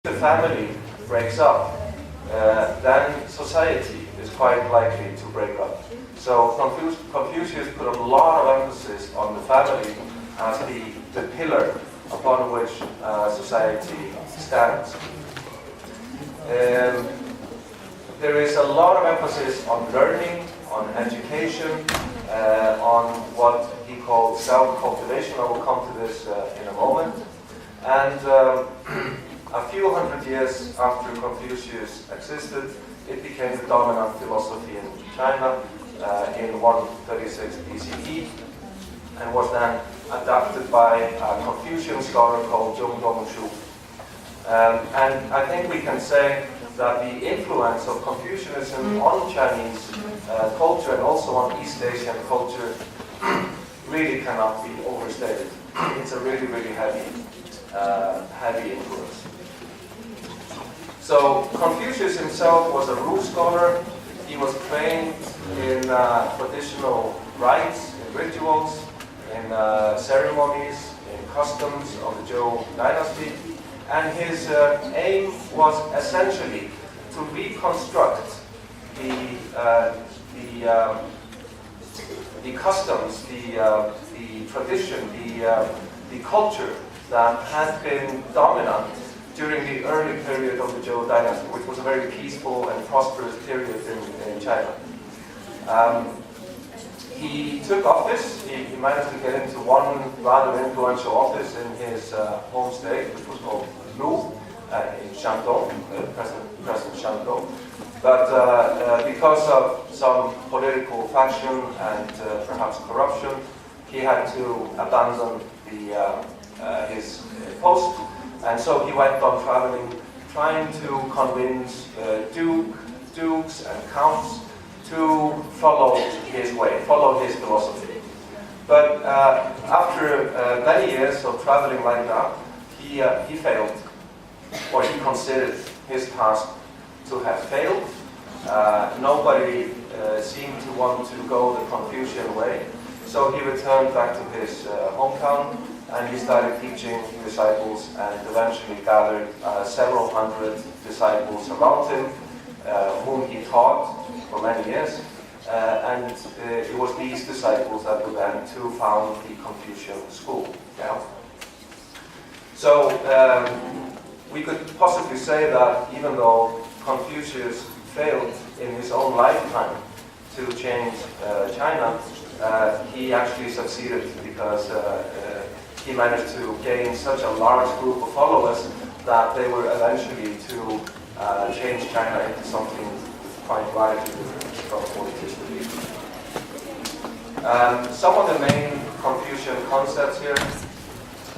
the family breaks up, then society is quite likely to break up. So Confucius put a lot of emphasis on the family as the pillar upon which society stands. There is a lot of emphasis on learning, on education, on what he called self-cultivation. I will come to this in a moment. And a few hundred years after Confucius existed, it became the dominant philosophy in China in 136 BCE, and was then adapted by a Confucian scholar called Zhong Dongshu. And I think we can say that the influence of Confucianism on Chinese culture and also on East Asian culture really cannot be overstated. It's a really, really heavy influence. So Confucius himself was a rule scholar. He was trained in traditional rites, in rituals, in ceremonies, in customs of the Zhou dynasty. And his aim was essentially to reconstruct the customs, the tradition, the culture that had been dominant during the early period of the Zhou dynasty, which was a very peaceful and prosperous period in China. He took office. He managed to get into one rather influential office in his home state, which was called Lu, in Shandong, present Shandong. But because of some political faction and perhaps corruption, he had to abandon his post. And so he went on traveling, trying to convince dukes and counts to follow his way, follow his philosophy. But after many years of traveling like that, he failed, or he considered his task to have failed. Nobody seemed to want to go the Confucian way, so he returned back to his hometown, and he started teaching disciples and eventually gathered several hundred disciples around him, whom he taught for many years. And it was these disciples that would then to found the Confucian school. Yeah? So we could possibly say that even though Confucius failed in his own lifetime to change China, he actually succeeded because he managed to gain such a large group of followers that they were eventually to change China into something quite radically different from what it used to be. Some of the main Confucian concepts here,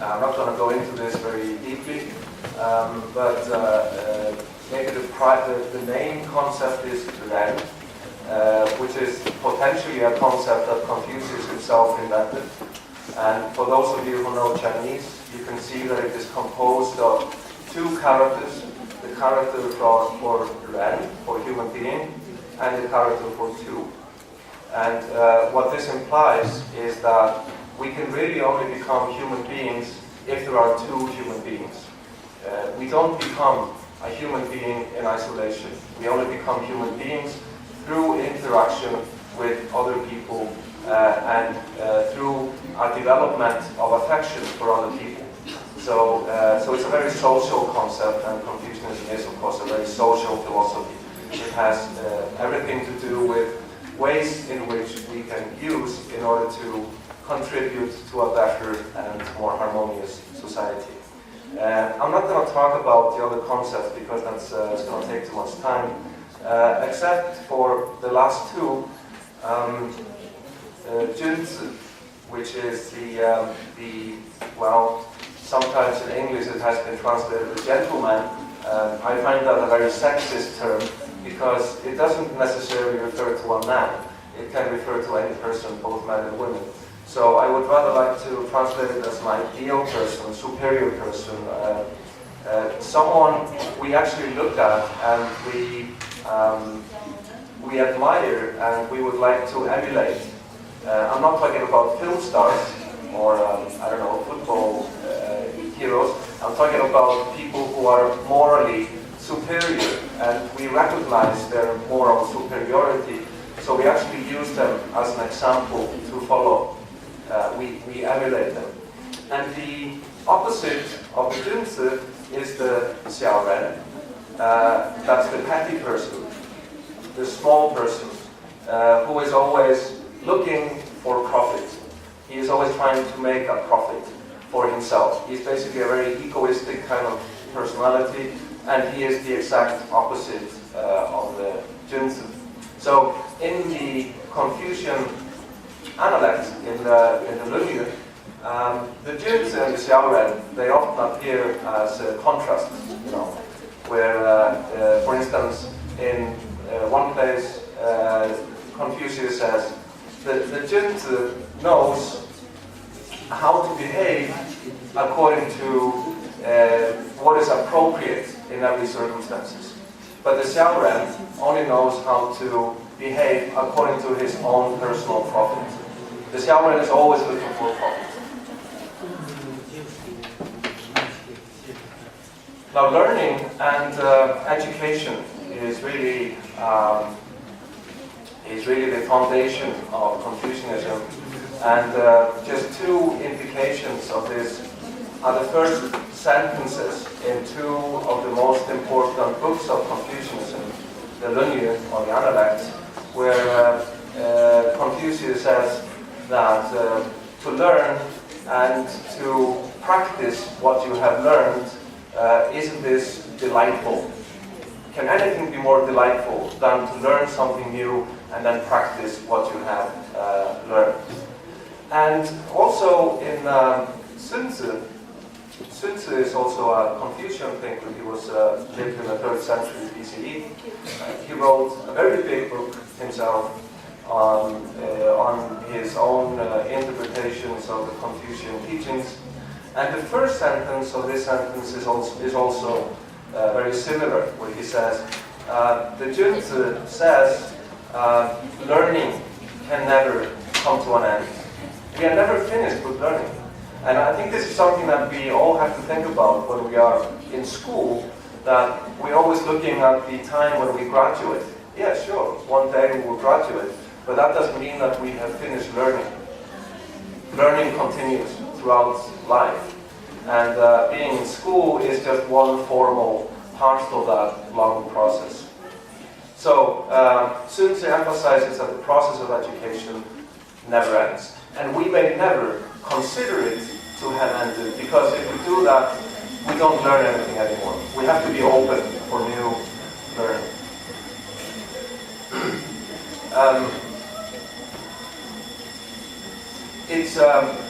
I'm not going to go into this very deeply, but maybe the main concept is Ren, which is potentially a concept that Confucius himself invented. And for those of you who know Chinese, you can see that it is composed of two characters, the character for Ren, for human being, and the character for Tu. And what this implies is that we can really only become human beings if there are two human beings. We don't become a human being in isolation. We only become human beings through interaction with other people and through a development of affection for other people. So it's a very social concept, and Confucianism is, of course, a very social philosophy. It has everything to do with ways in which we can use in order to contribute to a better and more harmonious society. I'm not going to talk about the other concepts because that's it's going to take too much time, except for the last two. Junzi, which is well, sometimes in English it has been translated as gentleman. I find that a very sexist term because it doesn't necessarily refer to a man. It can refer to any person, both men and women. So I would rather like to translate it as an ideal person, superior person, someone we actually look at and we admire and we would like to emulate. I'm not talking about film stars or, I don't know, football heroes. I'm talking about people who who are morally superior, and we recognize their moral superiority, so we actually use them as an example to follow. We emulate them. And the opposite of the Junzi is the Xiaoren. That's the petty person, the small person, who is always looking for profit. He is always trying to make a profit for himself. He's basically a very egoistic kind of personality, and he is the exact opposite of the Junzi. So in the Confucian analect, in the Lunyu, the Junzi and the Xiaoren, they often appear as contrasts, where, for instance, in one place, Confucius says, the Junzi knows how to behave according to what is appropriate in every circumstances. But the Xiaoren only knows how to behave according to his own personal profit. The Xiaoren is always looking for profit. Now, learning and education is really the foundation of Confucianism, and just two implications of this are the first sentences in two of the most important books of Confucianism, the Lunyu, or the Analects, where Confucius says that to learn and to practice what you have learned, isn't this delightful? Can anything be more delightful than to learn something new and then practice what you have learned? And also in Sun Tzu is also a Confucian thinker. He was lived in the 3rd century BCE. He wrote a very big book himself on his own interpretations of the Confucian teachings. And the first sentence of this sentence is also very similar, where he says, the Junzi says, learning can never come to an end. We are never finished with learning. And I think this is something that we all have to think about when we are in school, that we're always looking at the time when we graduate. Yeah, sure, one day we will graduate, but that doesn't mean that we have finished learning. Learning continues throughout life. And being in school is just one formal part of that long process. So Sun Tzu emphasizes that the process of education never ends. And we may never consider it to have ended, because if we do that, we don't learn anything anymore. We have to be open for new learning. It's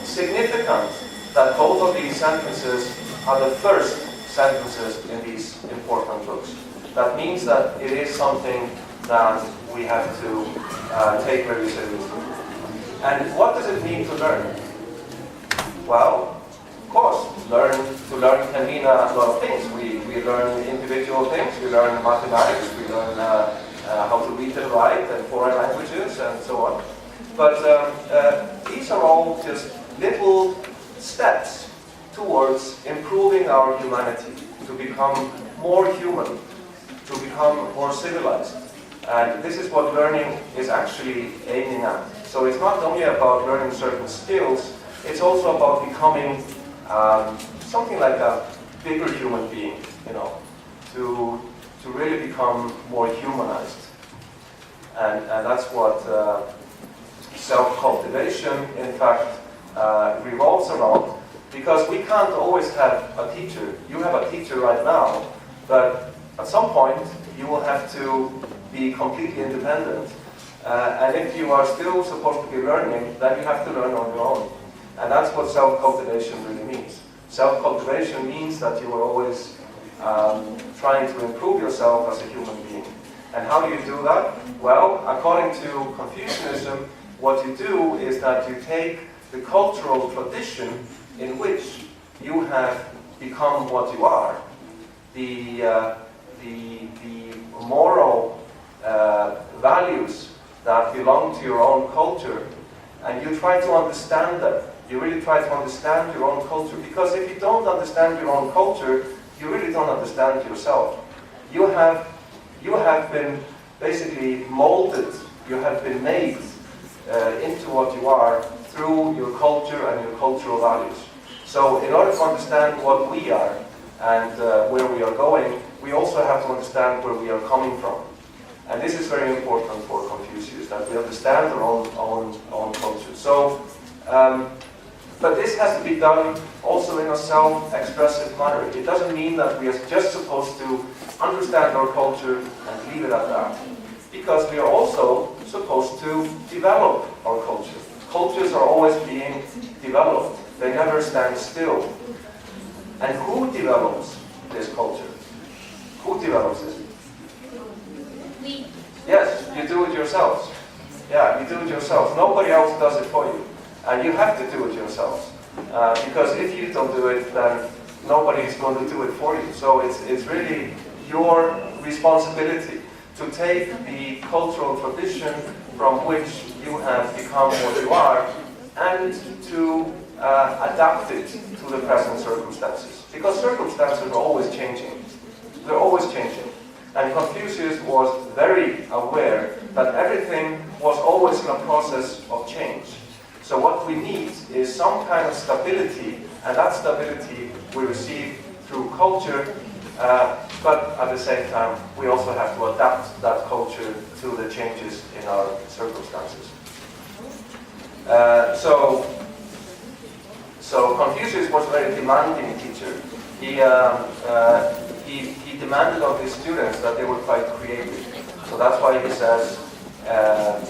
significant that both of these sentences are the first sentences in these important books. That means that it is something that we have to take very seriously. And what does it mean to learn? Well, of course, to learn can mean a lot of things. We learn individual things, we learn mathematics, we learn how to read and write, and foreign languages, and so on. But these are all just little steps towards improving our humanity, to become more human, to become more civilized. And this is what learning is actually aiming at. So it's not only about learning certain skills, it's also about becoming something like a bigger human being, to really become more humanized. And that's what self-cultivation, in fact, revolves around, because we can't always have a teacher. You have a teacher right now, but at some point you will have to be completely independent. And if you are still supposed to be learning, then you have to learn on your own. And that's what self-cultivation really means. Self-cultivation means that you are always trying to improve yourself as a human being. And how do you do that? Well, according to Confucianism, what you do is that you take the cultural tradition in which you have become what you are, the moral values that belong to your own culture, and you try to understand them. You really try to understand your own culture, because if you don't understand your own culture, you really don't understand yourself. You have been basically molded, you have been made into what you are through your culture and your cultural values. So in order to understand what we are and where we are going, we also have to understand where we are coming from. And this is very important for Confucius, that we understand our own culture. So, but this has to be done also in a self-expressive manner. It doesn't mean that we are just supposed to understand our culture and leave it at that. Because we are also supposed to develop our culture. Cultures are always being developed. They never stand still. And who develops this culture? Who develops it? We. Yes, you do it yourselves. Yeah, you do it yourselves. Nobody else does it for you. And you have to do it yourselves. Because if you don't do it, then nobody is going to do it for you. So it's really your responsibility to take the cultural tradition from which you have become what you are and to adapt it to the present circumstances. Because circumstances are always changing. They're always changing. And Confucius was very aware that everything was always in a process of change. So what we need is some kind of stability, and that stability we receive through culture, but at the same time we also have to adapt that culture to the changes in our circumstances. So Confucius was a very demanding teacher. He demanded of his students that they were quite creative. So that's why he says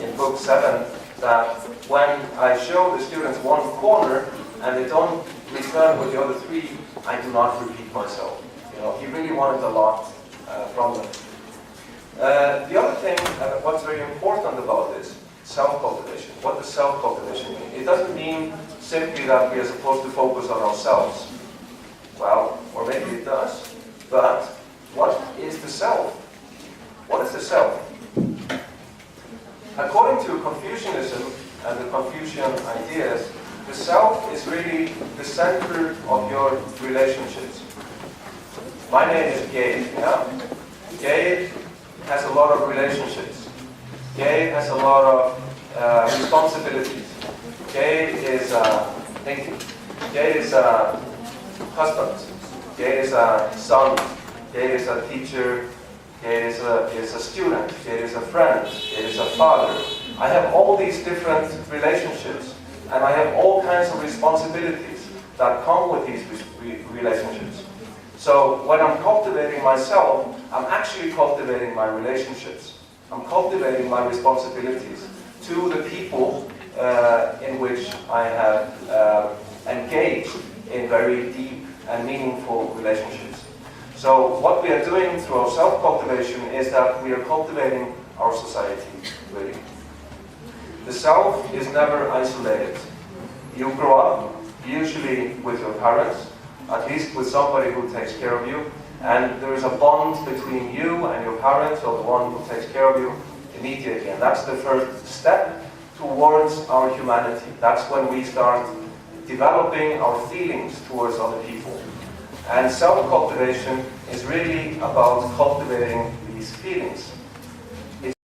in book 7 that when I show the students one corner and they don't return with the other 3, I do not repeat myself. You know, he really wanted a lot from them. The other thing, what's very important about this, self-cultivation. What does self-cultivation mean? It doesn't mean simply that we are supposed to focus on ourselves. Well, or maybe it does, but what is the self? What is the self? According to Confucianism and the Confucian ideas, the self is really the center of your relationships. My name is Geir, yeah? Geir has a lot of relationships. Geir has a lot of responsibilities. Geir is Geir is a husband. Geir is a son. Geir is a teacher. Geir is a student. Geir is a friend. Geir is a father. I have all these different relationships, and I have all kinds of responsibilities that come with these relationships. So when I'm cultivating myself, I'm actually cultivating my relationships. I'm cultivating my responsibilities to the people in which I have engaged in very deep and meaningful relationships. So what we are doing through our self-cultivation is that we are cultivating our society, really. The self is never isolated. You grow up, usually with your parents, at least with somebody who takes care of you, and there is a bond between you and your parents, or the one who takes care of you, immediately. And that's the first step towards our humanity. That's when we start developing our feelings towards other people. And self-cultivation is really about cultivating these feelings.